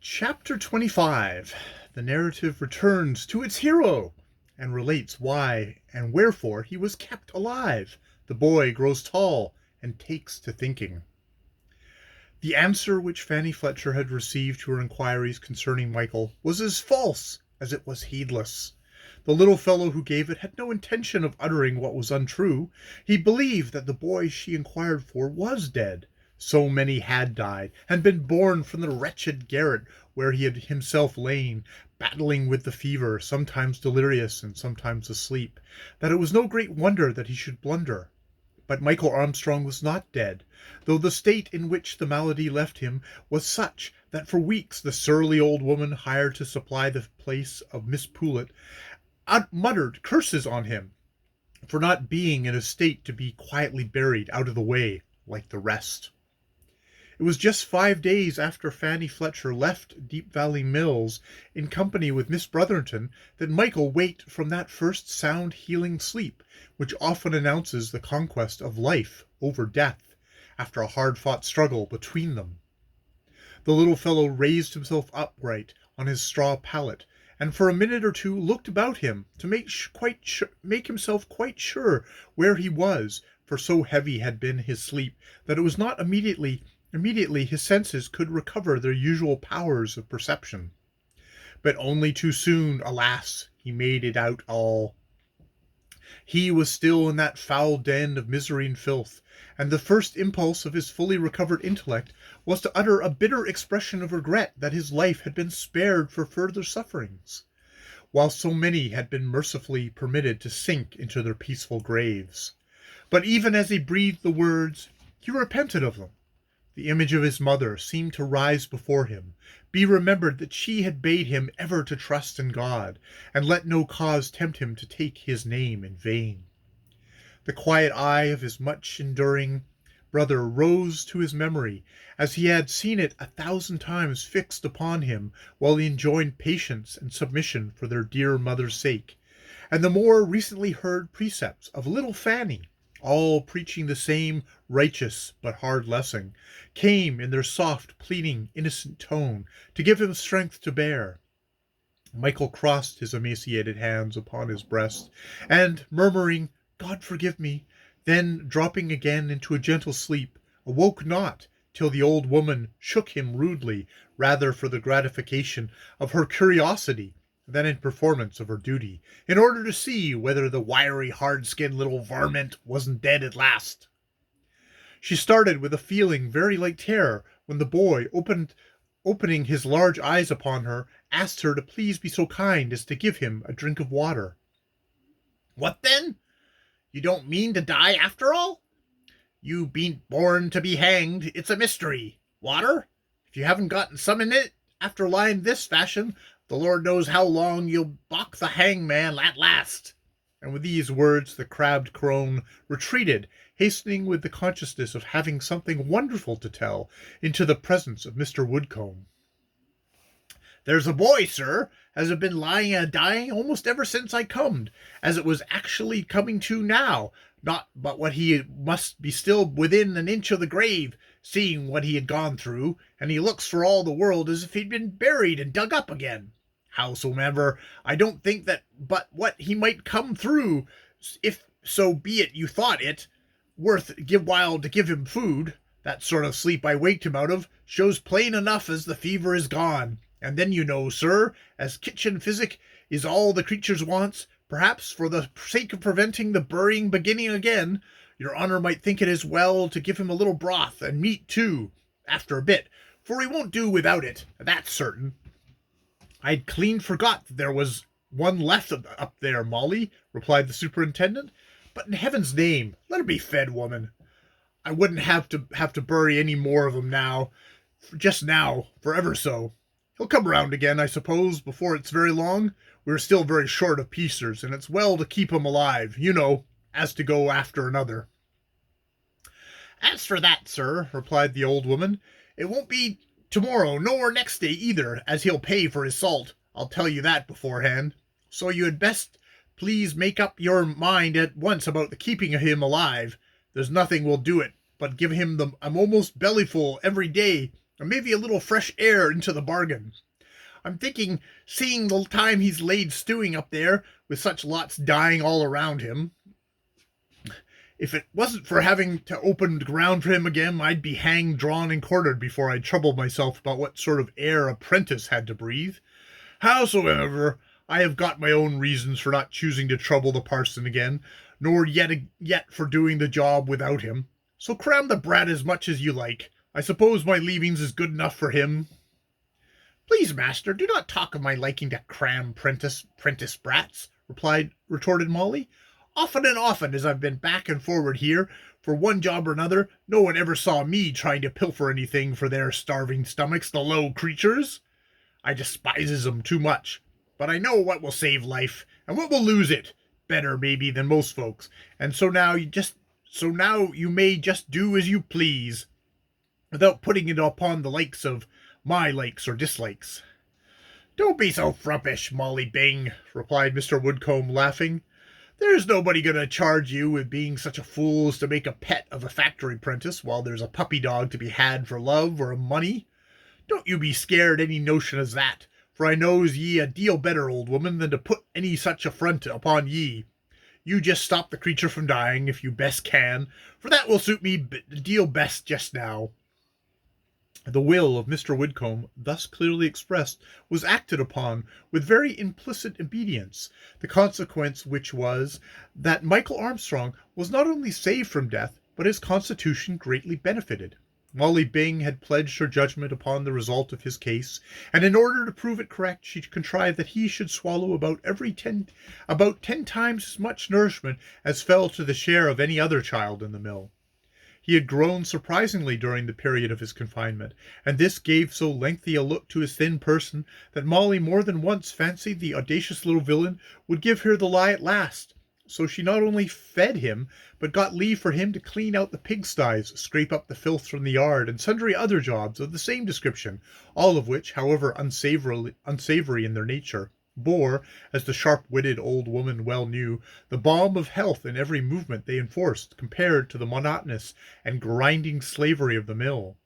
Chapter 25. The narrative returns to its hero and relates why and wherefore he was kept alive. The boy grows tall and takes to thinking. The answer which Fanny Fletcher had received to her inquiries concerning Mchl was as false as it was heedless. The little fellow who gave it had no intention of uttering what was untrue. He believed that the boy she inquired for was dead. So many had died, and been borne from the wretched garret where he had himself lain, battling with the fever, sometimes delirious and sometimes asleep, that it was no great wonder that he should blunder. But Mchl Armstrong was not dead, though the state in which the malady left him was such that for weeks the surly old woman hired to supply the place of Miss Poulet muttered curses on him for not being in a state to be quietly buried out of the way like the rest. It was just 5 days after Fanny Fletcher left Deep Valley Mills in company with Miss Brotherton that Mchl waked from that first sound healing sleep which often announces the conquest of life over death after a hard-fought struggle between them. The little fellow raised himself upright on his straw pallet, and for a minute or two looked about him to make himself quite sure where he was, for so heavy had been his sleep that it was not immediately his senses could recover their usual powers of perception. But only too soon, alas, he made it out all. He was still in that foul den of misery and filth, and the first impulse of his fully recovered intellect was to utter a bitter expression of regret that his life had been spared for further sufferings, while so many had been mercifully permitted to sink into their peaceful graves. But even as he breathed the words, he repented of them. The image of his mother seemed to rise before him. Be remembered that she had bade him ever to trust in God, and let no cause tempt him to take his name in vain. The quiet eye of his much-enduring brother rose to his memory, as he had seen it 1,000 times fixed upon him while he enjoined patience and submission for their dear mother's sake, and the more recently heard precepts of little Fanny, all preaching the same righteous but hard lesson, came in their soft, pleading, innocent tone to give him strength to bear. Mchl crossed his emaciated hands upon his breast, and, murmuring, "God forgive me," then, dropping again into a gentle sleep, awoke not till the old woman shook him rudely, rather for the gratification of her curiosity than in performance of her duty, in order to see whether the wiry, hard-skinned little varmint wasn't dead at last. She started with a feeling very like terror when the boy, opening his large eyes upon her, asked her to please be so kind as to give him a drink of water. "What then? You don't mean to die after all? You bean't born to be hanged. It's a mystery. Water? If you haven't gotten some in it, after lying this fashion, the Lord knows how long you'll balk the hangman at last." And with these words the crabbed crone retreated, hastening with the consciousness of having something wonderful to tell into the presence of Mr. Woodcomb. "There's a boy, sir, as have been lying a-dying almost ever since I comed, as it was actually coming to now, not but what he must be still within an inch of the grave, seeing what he had gone through, and he looks for all the world as if he'd been buried and dug up again. Howsomever, I don't think that but what he might come through, if so be it you thought it worth while to give him food. That sort of sleep I waked him out of shows plain enough as the fever is gone. And then you know, sir, as kitchen physic is all the creatures wants, perhaps for the sake of preventing the burying beginning again, your honour might think it as well to give him a little broth, and meat too, after a bit, for he won't do without it, that's certain." "I'd clean forgot that there was one left up there, Molly," replied the superintendent. "But in heaven's name, let her be fed, woman. I wouldn't have to bury any more of 'em just now, for ever so. He'll come round again, I suppose, before it's very long. We're still very short of piecers, and it's well to keep 'em alive, you know, as to go after another." "As for that, sir," replied the old woman, "it won't be tomorrow, nor next day either, as he'll pay for his salt. I'll tell you that beforehand. So you had best please make up your mind at once about the keeping of him alive. There's nothing will do it but give him I'm almost bellyful every day and maybe a little fresh air into the bargain. I'm thinking, seeing the time he's laid stewing up there, with such lots dying all around him, if it wasn't for having to open the ground for him again, I'd be hanged, drawn, and quartered before I'd trouble myself about what sort of air a prentice had to breathe. Howsoever, I have got my own reasons for not choosing to trouble the parson again, nor yet for doing the job without him. So cram the brat as much as you like. I suppose my leavings is good enough for him. Please, master, do not talk of my liking to cram prentice brats, retorted Molly. Often and often as I've been back and forward here, for one job or another, no one ever saw me trying to pilfer anything for their starving stomachs, the low creatures. I despises 'em too much, but I know what will save life, and what will lose it, better maybe than most folks, and so now you may just do as you please, without putting it upon the likes of my likes or dislikes. Don't be so frumpish, Molly Bing, replied Mr. Woodcomb, laughing. There's nobody going to charge you with being such a fool as to make a pet of a factory prentice while there's a puppy dog to be had for love or money. Don't you be scared any notion as that, for I knows ye a deal better, old woman, than to put any such affront upon ye. You just stop the creature from dying, if you best can, for that will suit me a deal best just now. The will of Mr. Woodcomb, thus clearly expressed, was acted upon with very implicit obedience, the consequence which was, that Mchl Armstrong was not only saved from death, but his constitution greatly benefited. Molly Bing had pledged her judgment upon the result of his case, and in order to prove it correct, she contrived that he should swallow about 10 times as much nourishment as fell to the share of any other child in the mill. He had grown surprisingly during the period of his confinement, and this gave so lengthy a look to his thin person that Molly more than once fancied the audacious little villain would give her the lie at last. So she not only fed him, but got leave for him to clean out the pigsties, scrape up the filth from the yard, and sundry other jobs of the same description, all of which, however unsavoury in their nature, bore, as the sharp-witted old woman well knew, the balm of health in every movement they enforced, compared to the monotonous and grinding slavery of the mill.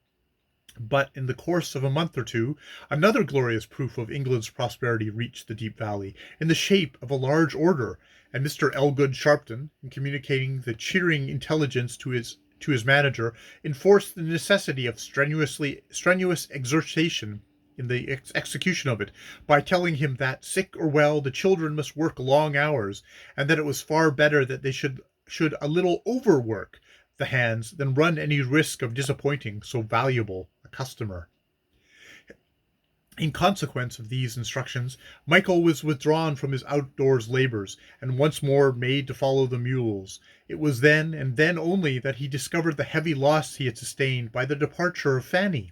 But in the course of a month or two, another glorious proof of England's prosperity reached the Deep Valley, in the shape of a large order, and Mr. Elgood Sharpton, in communicating the cheering intelligence to his manager, enforced the necessity of strenuous exertion in the execution of it, by telling him that, sick or well, the children must work long hours, and that it was far better that they should a little overwork the hands than run any risk of disappointing so valuable a customer. In consequence of these instructions, Mchl was withdrawn from his outdoors labours, and once more made to follow the mules. It was then, and then only, that he discovered the heavy loss he had sustained by the departure of Fanny.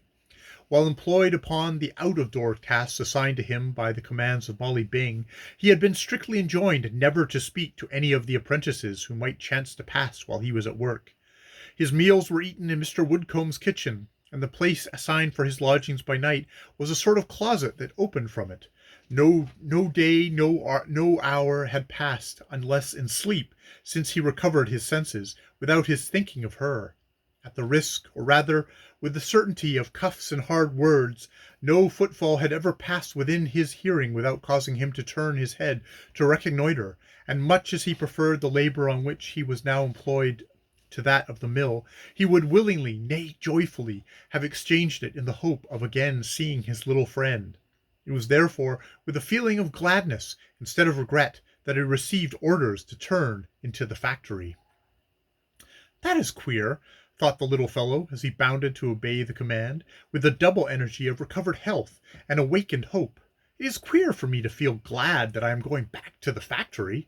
While employed upon the out-of-door tasks assigned to him by the commands of Molly Bing, he had been strictly enjoined never to speak to any of the apprentices who might chance to pass while he was at work. His meals were eaten in Mr. Woodcomb's kitchen, and the place assigned for his lodgings by night was a sort of closet that opened from it. No day, no hour had passed, unless in sleep, since he recovered his senses, without his thinking of her. At the risk, or rather, with the certainty of cuffs and hard words, no footfall had ever passed within his hearing without causing him to turn his head to reconnoitre, and much as he preferred the labour on which he was now employed to that of the mill, he would willingly, nay joyfully, have exchanged it in the hope of again seeing his little friend. It was therefore with a feeling of gladness, instead of regret, that he received orders to turn into the factory. That is queer, thought the little fellow, as he bounded to obey the command, with the double energy of recovered health and awakened hope. It is queer for me to feel glad that I am going back to the factory.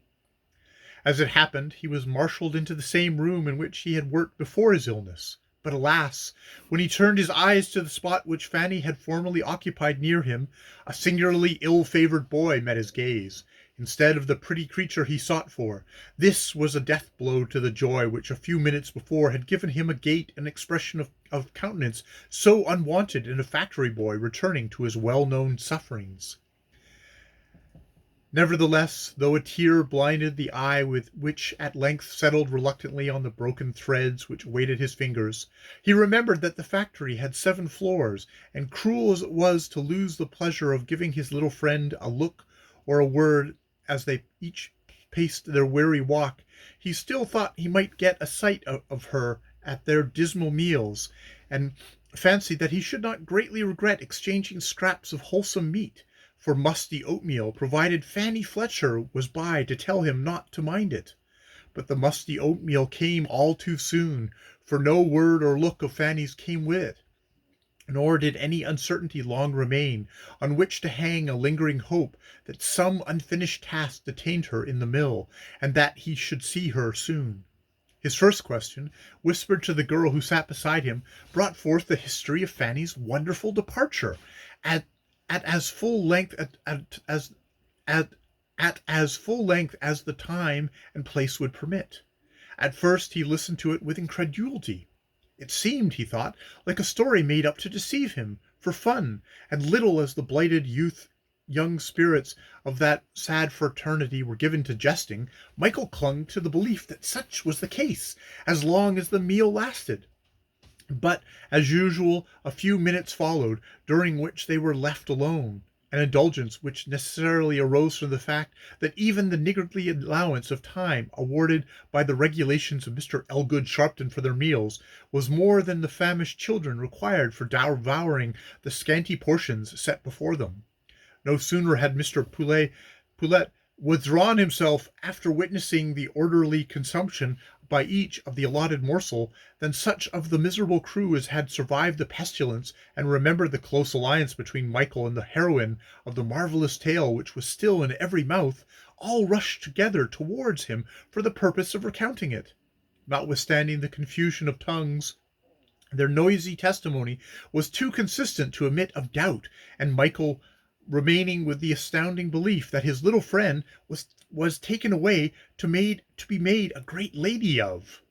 As it happened, he was marshalled into the same room in which he had worked before his illness. But alas, when he turned his eyes to the spot which Fanny had formerly occupied near him, a singularly ill-favoured boy met his gaze, instead of the pretty creature he sought for. This was a death-blow to the joy which a few minutes before had given him a gait and expression of countenance so unwonted in a factory boy returning to his well-known sufferings. Nevertheless, though a tear blinded the eye which at length settled reluctantly on the broken threads which weighted his fingers, he remembered that the factory had 7 floors, and cruel as it was to lose the pleasure of giving his little friend a look or a word as they each paced their weary walk, he still thought he might get a sight of her at their dismal meals, and fancied that he should not greatly regret exchanging scraps of wholesome meat for musty oatmeal, provided Fanny Fletcher was by to tell him not to mind it. But the musty oatmeal came all too soon, for no word or look of Fanny's came with it, nor did any uncertainty long remain on which to hang a lingering hope that some unfinished task detained her in the mill, and that he should see her soon. His first question, whispered to the girl who sat beside him, brought forth the history of Fanny's wonderful departure, at as full length at as full length as the time and place would permit. At first he listened to it with incredulity. It seemed, he thought, like a story made up to deceive him, for fun, and little as the blighted young spirits of that sad fraternity were given to jesting, Mchl clung to the belief that such was the case as long as the meal lasted. But, as usual, a few minutes followed, during which they were left alone, an indulgence which necessarily arose from the fact that even the niggardly allowance of time awarded by the regulations of Mr. Elgood Sharpton for their meals was more than the famished children required for devouring the scanty portions set before them. No sooner had Mr. Poulet withdrawn himself after witnessing the orderly consumption by each of the allotted morsel, than such of the miserable crew as had survived the pestilence and remembered the close alliance between Mchl and the heroine of the marvellous tale which was still in every mouth, all rushed together towards him for the purpose of recounting it. Notwithstanding the confusion of tongues, their noisy testimony was too consistent to admit of doubt, and Mchl, remaining with the astounding belief that his little friend was taken away to be made a great lady of.